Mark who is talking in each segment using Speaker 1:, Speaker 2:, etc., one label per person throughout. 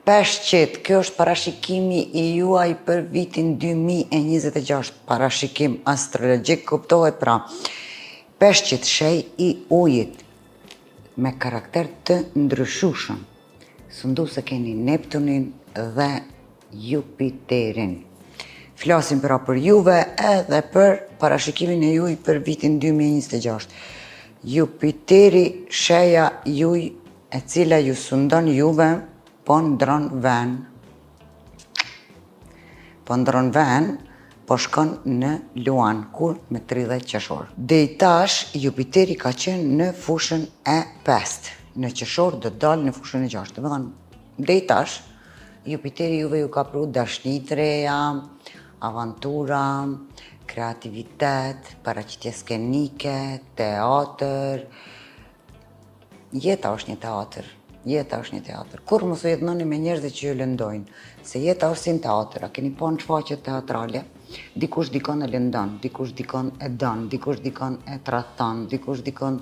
Speaker 1: Peshqit, kjo është parashikimi i juaj për vitin 2026, parashikim astrologjik kuptohet pra. Peshqit, shej i ujit, me karakter të ndryshueshëm. Sundu se keni Neptunin dhe Jupiterin. Flasim pra për juve edhe për parashikimin e juaj për vitin 2026. Jupiteri, sheja juj, e cila ju sundon juve, po ndron ven, po shkon në Luan, kur me 30 qershor. Dej tash, Jupiteri ka qenë në fushën e 5, në qershor do dalë në fushën e 6. Domethënë, dej tash, Jupiteri juve ju ka pru dashni të reja, avantura, kreativitet, paraqitje skenike, teatr. Jeta është një teatr. Kur mos u jetënoni me njerëzit që ju lëndojnë, se jeta është si në teatr. A keni pa në shfaqje teatrale? Dikush dikon e lëndon, dikush dikon e don, dikush dikon e tradhton, dikush dikon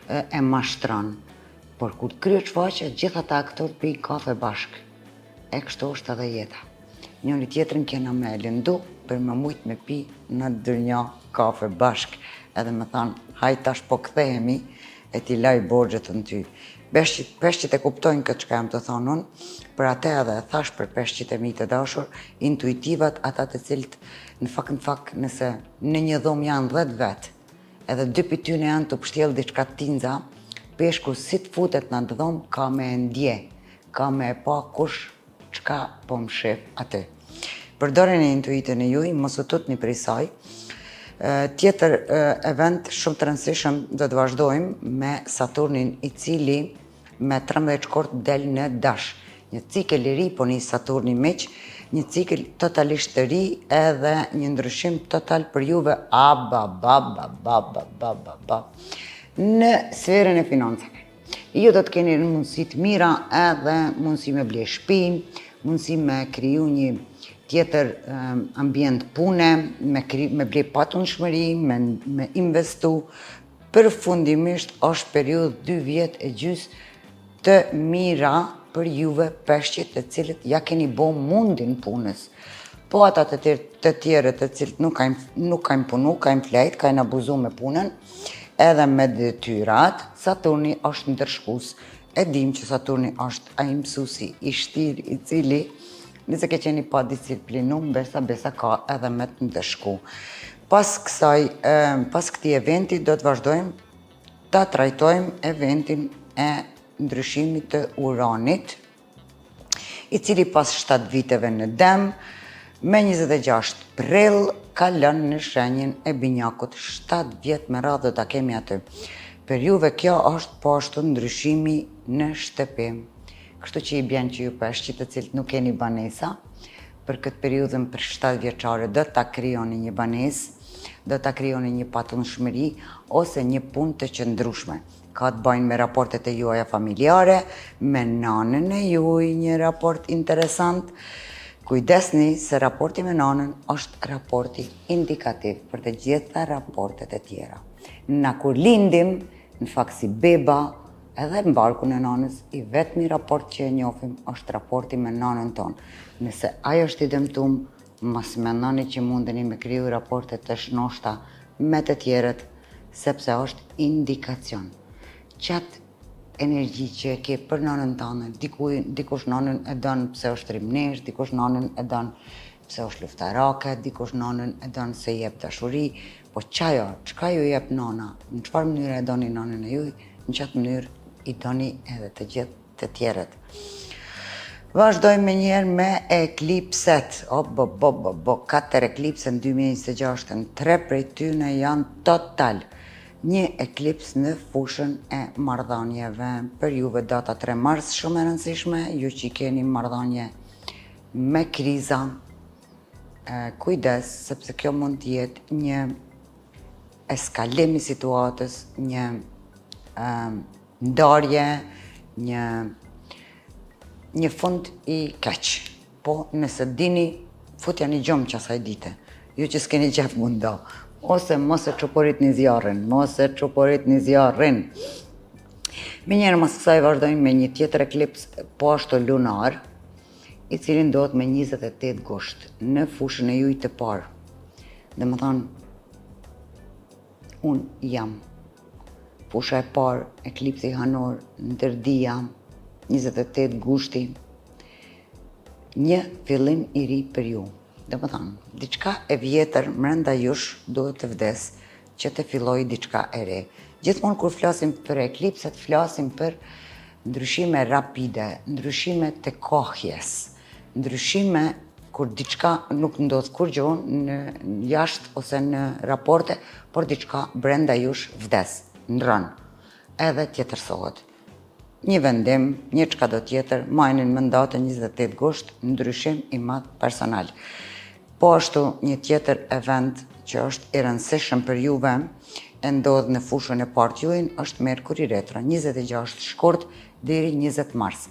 Speaker 1: e mashtron. Por kur kryet shfaqja, gjithë ata aktorë pijnë kafe bashk. E kështu është edhe jeta. Njëri tjetrin kena me lëndu për më mujt me pi në dërnja kafe bashk. Edhe me thanë, haj tash po kthehemi e ti laj borxhet në ty. Peshqit e kuptojnë këtë që jam të thonë unë, për atë edhe thash për peshqit e mi të dashur, intuitivat ata të cilët në fakt nëse në një dhomë janë 10 vetë, edhe 2 për tyne janë të pështjellë diçka tinza, peshku si të futet në atë dhomë ka me ndje, ka me e pa kush çka po më shef aty. Përdoren e intuitën e juj, mos u tutni prej saj. Tjetër event shumë të rëndësishëm do të vazhdojmë me Saturnin, i cili me 13 shkort del në dash. Një cikël i ri po nis Saturni miq, një cikël totalisht të ri edhe një ndryshim total për juve në sferën e financave. Ju do të keni mundësi të mira edhe mundësi me ble shtëpi, mundësi me kriju një tjetër ambient pune, me ble patundshmëri, me investu. Përfundimisht është periudhë 2 vjet e gjys të mira për juve peshqit të cilët ja keni bo mundin punës. Po ata të tjerët të cilët nuk kanë punu, kanë flejt, kanë abuzu me punën, edhe me detyrat, Saturni është ndërshkues. E dim që Saturni është ai mësuesi i shtir i cili nëse ke qeni pa disiplinum, besa ka edhe me të ndëshku. Pas këtij eventi do të vazhdojmë ta trajtojmë eventin e ndryshimit të Uranit, i cili pas 7 viteve në Dem, me 26 prill kalon në shenjën e binjakut. 7 vjet me radhë do ta kemi aty. Per juve kjo është po ashtu ndryshimi në shtëpi. Kështu që i bjen që ju peshqit të cilët nuk keni banesa, për këtë periudhën për 7 vjeçare do ta krijoni një banesë, do ta krijoni një patundshmëri ose një punë të qëndrueshme. Ka të bëjnë me raportet e juaja familjare, me nanën e juaj një raport interesant. Kujdesni se raporti me nanën është raporti indikativ për të gjitha raportet e tjera. Na kur lindim, në fakt si beba, edhe në barkun e nanës, i vetmi raport që e njofim është raporti me nanën tonë. Nëse ajo është i dëmtum, mos mendoni që mundeni me kriju raporte të shnoshta me të tjerët, sepse është indikacion. Qatë energji që e ke për nanën tënde, dikush nanën e don pse është rimnesh, dikush nanën e don pse është luftarake, dikush nanën e don se jep dashuri, po çka ju jep nana, në çfarë mënyre e doni nanën e juaj, në qatë mënyrë i doni edhe të gjithë të tjerët. Vazhdojmë me njerë me eklipset. 4 eklipse në 2026, 3 prej tyne janë total. Një eklips në fushën e marrëdhënieve. Për juve data 3 mars shumë e rëndësishme, ju që keni marrëdhënie me kriza, kujdes, sepse kjo mund të jetë një eskalim i situatës, një ndarje, një fund i keq. Po nëse dini, futja një gjumë që asaj dite. Ju që s'keni qef mundo. Ose mos e çuporit një zjarrin. Me njerë mas kësaj vazhdojmë me një tjetër eklips po ashtu lunar, i cili ndodhet me 28 gusht në fushën e juaj të parë. Dhe më thonë, unë jam. Fusha e parë, eklipsi hanor, ndërdia, 28 gushti, një fillim i ri për ju. Dhe më thonë, diçka e vjetër mrenda jush duhet të vdes që të filloj diçka e re. Gjithmonë kur flasim për eklipset, flasim për ndryshime rapide, ndryshime të kohjes, ndryshime kur diçka nuk ndodh kur gjo në jashtë ose në raporte, por diçka brenda jush vdes, ndron, edhe tjetërsohet. Një vendim, një çka do tjetër, majnin më datën 28 gusht, ndryshim i madh personal. Po ashtu një tjetër event që është i rëndësishëm për juve, e ndodh në fushën e parë juaj, është Merkuri retro, 26 shkurt deri 20 mars.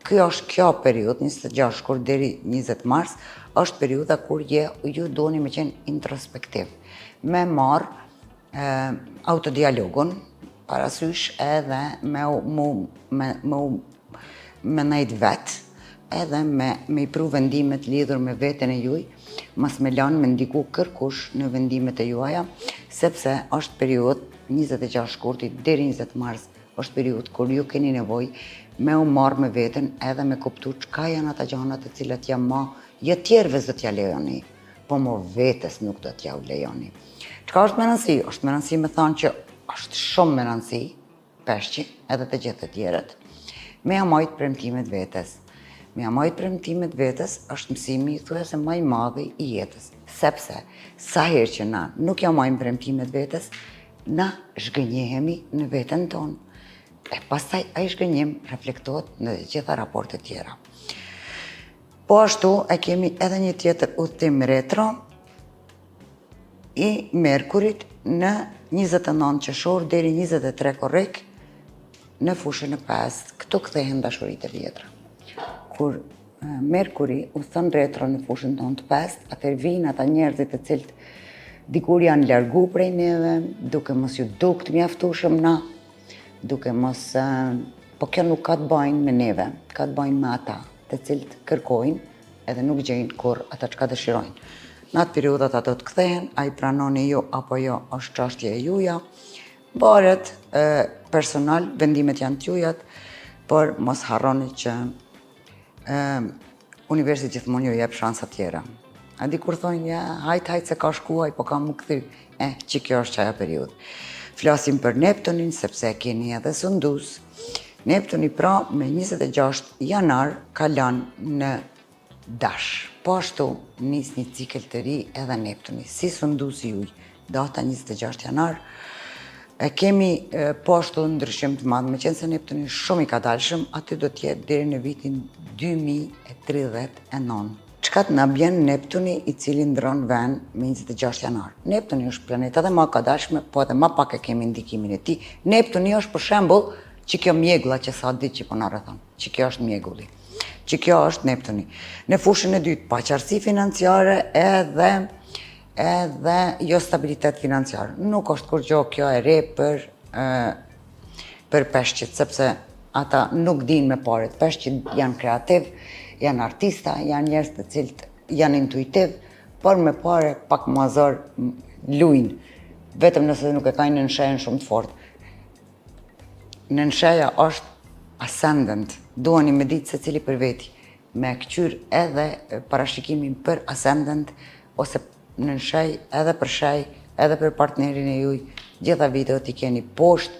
Speaker 1: Kjo periudhë, 26 shkurt deri 20 mars, është periudha kur ju doni me qenë introspektiv, me marrë autodialogun parasysh edhe me najt vetë, edhe me i pru vendimet lidhur me veten e juaj, mas me lanë me ndiku kërkush në vendimet e juaja, sepse është periudhë 26 shkurti deri 20 mars, është periudhë kur ju keni nevojë me u marrë me veten edhe me kuptu çka janë ata gjanat të cilat jo tjerëve do t'ja lejoni, po mo vetes nuk do t'ja u lejoni. Çka është me rëndësi? Është me rëndësi me thonë që është shumë me rëndësi, peshqi edhe të gjithë të tjerët, me amajt premtimet vetes. Me amajt premtimet vetes është mësimi thuajse më i madh i jetës, sepse sa herë që na nuk amajmë premtimet vetes, na zhgënjehemi në veten tonë. E pastaj ai zhgënjim reflektohet në të gjitha raportet tjera. Po ashtu e kemi edhe një tjetër udhtim retro i Merkurit në 29 qershor deri 23 korrik në fushën e 5. Këtu kthehen dashuritë e vjetra. Kur Merkuri udhton retro në fushën tonë të 5, atëherë vijnë ata njerëzit të cilët dikur janë largu prej neve, duke mos ju duk të mjaftueshëm na, duke mos, po kjo nuk ka të bëjnë me neve, ka të bëjnë me ata, të cilët kërkojnë edhe nuk gjejnë kur ata çka dëshirojnë. Në atë periudhë ata do të kthehen, ai pranoni ju apo jo është çështje e juaja, varet personal, vendimet janë të juajat, por mos harroni që universi gjithmonë ju jep shansa tjera. A di kur thonë, ja, hajt se ka shkuaj, po ka mu kthy. Që kjo është qaja periudhë. Flasim për Neptunin, sepse keni edhe sundus. Neptuni pra me 26 janar ka lanë në dash. Po ashtu nis një cikël të ri edhe Neptuni. Si sundusi juaj, data 26 janar, kemi po ashtu ndryshim të madh, meqense Neptuni shumë i kadalshëm, aty do të jetë deri në vitin 2039. Çka të na bjen Neptuni i cili ndron vend me 26 janar. Neptuni është planet edhe më kadalshme, po edhe më pak e kemi ndikimin e tij. Neptuni është për shembull që kjo mjegulla që sa ditë që po na rrethon, që kjo është mjegulli, që kjo është Neptuni. Në fushën e dytë, paqartësi financiare edhe jo stabilitet financiar. Nuk është kur gjo kjo e re për peshqit, sepse ata nuk dinë me paret. Peshqit janë kreativ, janë artista, janë njerëz të cilët janë intuitiv, por me pare pak mazor lujnë, vetëm nëse nuk e kanë në nënshejen shumë të fortë. Nënsheja është ascendant, duheni me ditë se cili për veti, me këqyr edhe parashikimin për ascendant, ose nënshej edhe për shej, edhe për partnerin e juaj, gjitha videot i keni poshtë,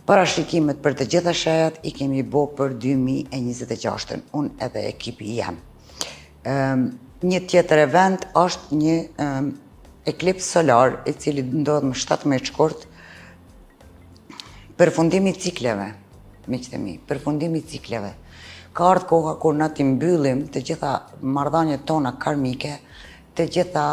Speaker 1: parashikimet për të gjitha shejat i kemi bo për 2026, unë edhe ekipi jam. Një tjetër event është një eklips solar, i cili ndodh më 17 shkurt, përfundimi cikleve, miqtë e mi, përfundimi cikleve. Ka ardhur koha kur na ti mbyllim të gjitha marrëdhëniet tona karmike, të gjitha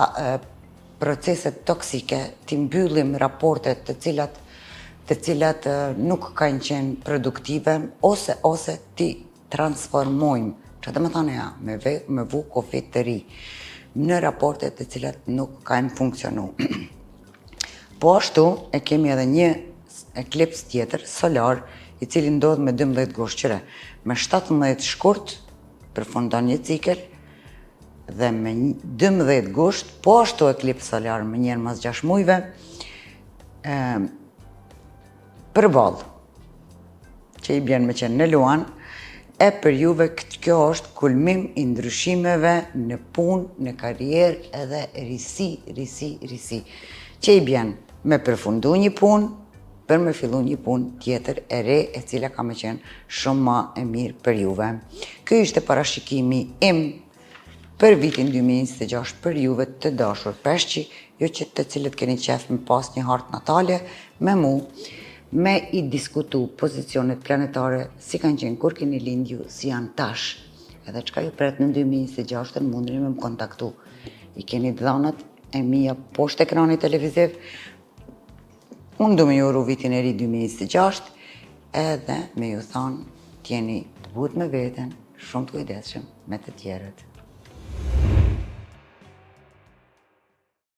Speaker 1: proceset toksike, ti mbyllim raportet të cilat nuk kanë qenë produktive, ose ti transformojmë, që dhe më thane ja, me vu kofit të ri, në raportet të cilat nuk kanë funksionu. Po ashtu e kemi edhe një eklips tjetër, solar, i cili ndodh me 12 gusht, qëre, me 17 shkurt përfundon një cikël dhe me 12 gusht, po ashtu eklips solar më njerë mas 6 mujve, përballë, që i bjen me qenë në Luan, e për juve kjo është kulmim i ndryshimeve në punë, në karrierë edhe risi, që i bjen me përfundu një punë, për me fillu një punë tjetër e re, e cila ka me qenë shumë ma e mirë për juve. Ky ishte parashikimi im për vitin 2026 për juve të dashur peshqi, jo që të cilët keni qef me pas një hartë natale me mu, me i diskutu pozicionet planetare si kanë qenë kur keni lindju, si janë tash, edhe qka ju pret në 2026 mundri me më kontaktu. I keni dhanat e mija poshtë ekrani televiziv, unë du me ju uru vitin e ri 2026 edhe me ju thonë tjeni të but me veten, shumë të kujdeshëm me të tjerët.